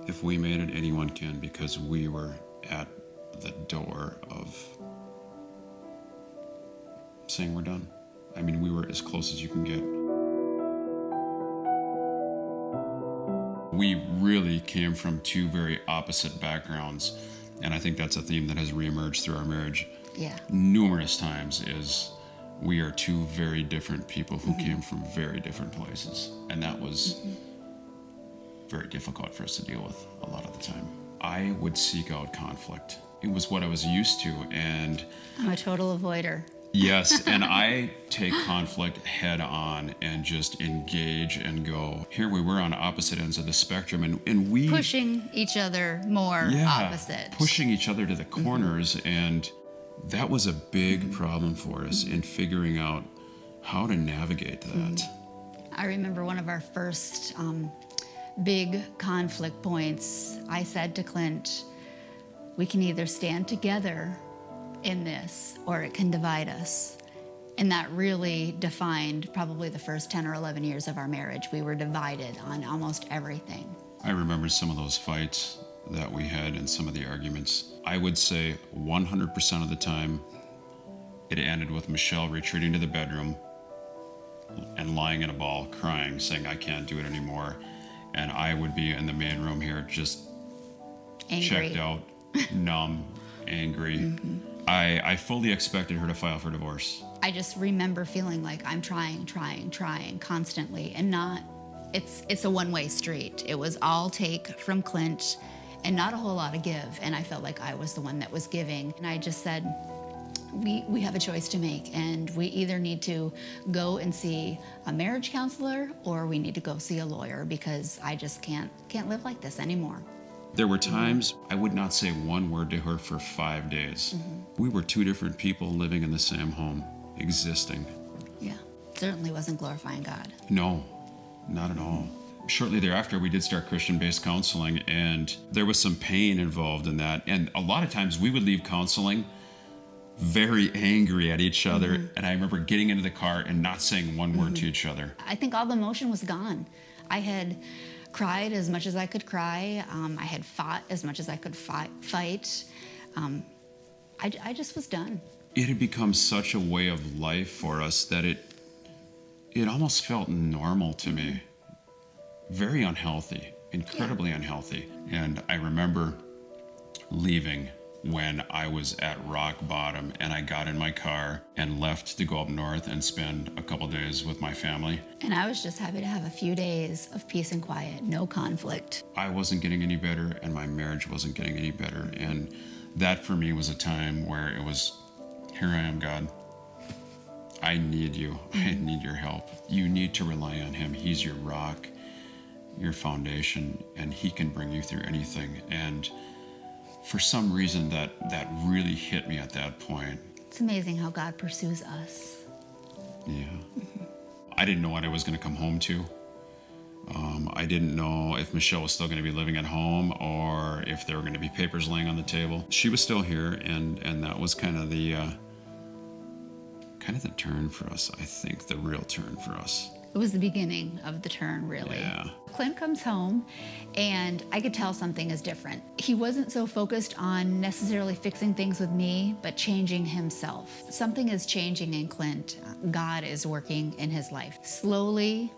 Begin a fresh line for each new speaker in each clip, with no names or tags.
If we made it, anyone can, because we were at the door of saying we're done. I mean, we were as close as you can get. We really came from two very opposite backgrounds, and I think that's a theme that has reemerged through our marriage numerous times, is we are two very different people who came from very different places, and that was very difficult for us to deal with a lot of the time. I would seek out conflict. It was what I was used to, and
I'm a total avoider.
yes, and I take conflict head on and just engage and go. Here we were on opposite ends of the spectrum, and we...
Pushing each other more opposite.
Pushing each other to the corners, and that was a big problem for us in figuring out how to navigate that.
I remember one of our first big conflict points. I said to Clint, we can either stand together in this or it can divide us. And that really defined probably the first 10 or 11 years of our marriage. We were divided on almost everything.
I remember some of those fights that we had and some of the arguments. I would say 100% of the time it ended with Michelle retreating to the bedroom and lying in a ball, crying, saying, I can't do it anymore. And I would be in the main room here just
Angry.
checked out, numb, angry. I fully expected her to file for divorce.
I just remember feeling like I'm trying constantly, and not, it's a one-way street. It was all take from Clint and not a whole lot of give. And I felt like I was the one that was giving. And I just said, we have a choice to make, and we either need to go and see a marriage counselor or we need to go see a lawyer, because I just can't live like this anymore.
There were times I would not say one word to her for 5 days. We were two different people living in the same home, existing.
Yeah, certainly wasn't glorifying God.
No, not at all. Shortly thereafter, we did start Christian-based counseling, and there was some pain involved in that. And a lot of times we would leave counseling very angry at each other. And I remember getting into the car and not saying one word to each other.
I think all the emotion was gone. I had cried as much as I could cry. I had fought as much as I could fight. I just was done.
It had become such a way of life for us that it almost felt normal to me. Very unhealthy, incredibly unhealthy. And I remember leaving when I was at rock bottom, and I got in my car and left to go up north and spend a couple days with my family.
And I was just happy to have a few days of peace and quiet, no conflict.
I wasn't getting any better, and my marriage wasn't getting any better. And that for me was a time where it was, here I am, God. I need you. I need your help. You need to rely on him. He's your rock, your foundation, and he can bring you through anything. And for some reason, that really hit me at that point.
It's amazing how God pursues us.
Yeah. I didn't know what I was going to come home to. I didn't know if Michelle was still going to be living at home or if there were going to be papers laying on the table. She was still here, and that was kind of the turn for us. I think the real turn for us.
It was the beginning of the turn, really.
Yeah.
Clint comes home, and I could tell something is different. He wasn't so focused on necessarily fixing things with me, but changing himself. Something is changing in Clint. God is working in his life. Slowly,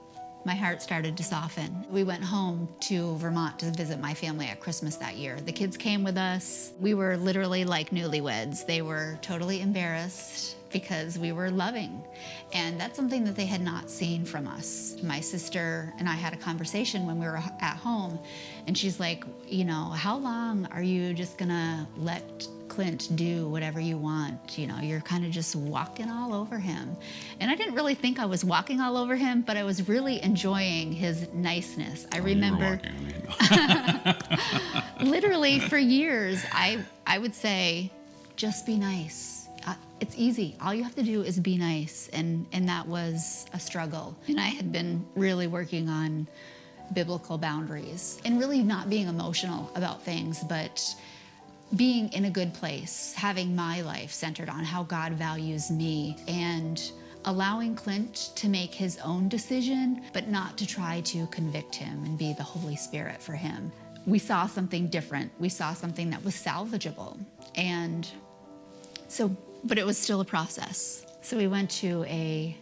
my heart started to soften. We went home to Vermont to visit my family at Christmas that year. The kids came with us. We were literally like newlyweds. They were totally embarrassed because we were loving. And that's something that they had not seen from us. My sister and I had a conversation when we were at home, and she's like, you know, how long are you just gonna let Clint do whatever you want? You know, you're kind of just walking all over him. And I didn't really think I was walking all over him, but I was really enjoying his niceness. I remember literally for years, I would say, just be nice. It's easy. All you have to do is be nice. And that was a struggle. And I had been really working on biblical boundaries and really not being emotional about things, but being in a good place, having my life centered on how God values me, and allowing Clint to make his own decision, but not to try to convict him and be the Holy Spirit for him. we saw something different. We saw something that was salvageable. And so, but it was still a process. So we went to a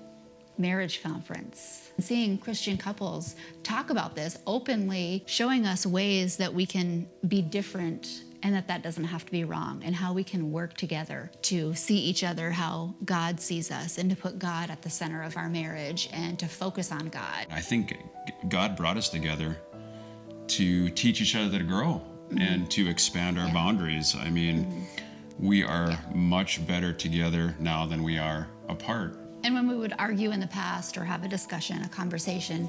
marriage conference, seeing Christian couples talk about this openly, showing us ways that we can be different and that doesn't have to be wrong, and how we can work together to see each other how God sees us, and to put God at the center of our marriage and to focus on God.
I think God brought us together to teach each other to grow and to expand our boundaries. I mean, we are much better together now than we are apart.
And when we would argue in the past or have a discussion, a conversation,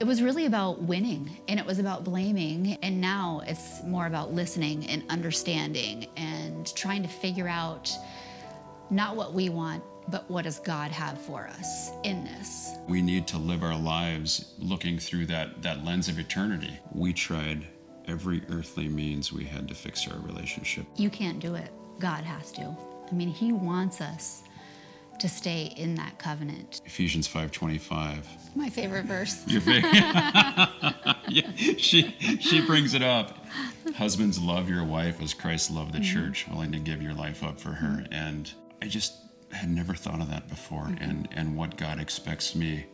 it was really about winning, and it was about blaming. And now it's more about listening and understanding and trying to figure out not what we want, but what does God have for us in this.
We need to live our lives looking through that lens of eternity. We tried every earthly means we had to fix our relationship.
You can't do it. God has to. I mean, he wants us to stay in that covenant.
Ephesians 5:25.
My favorite verse.
Your favorite. Yeah, she brings it up. Husbands, love your wife as Christ loved the church, willing to give your life up for her. And I just had never thought of that before, and what God expects me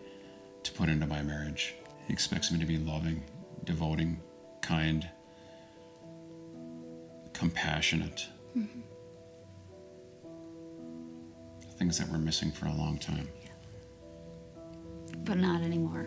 to put into my marriage. He expects me to be loving, devoting, kind, compassionate. Things that we're missing for a long time.
But not anymore.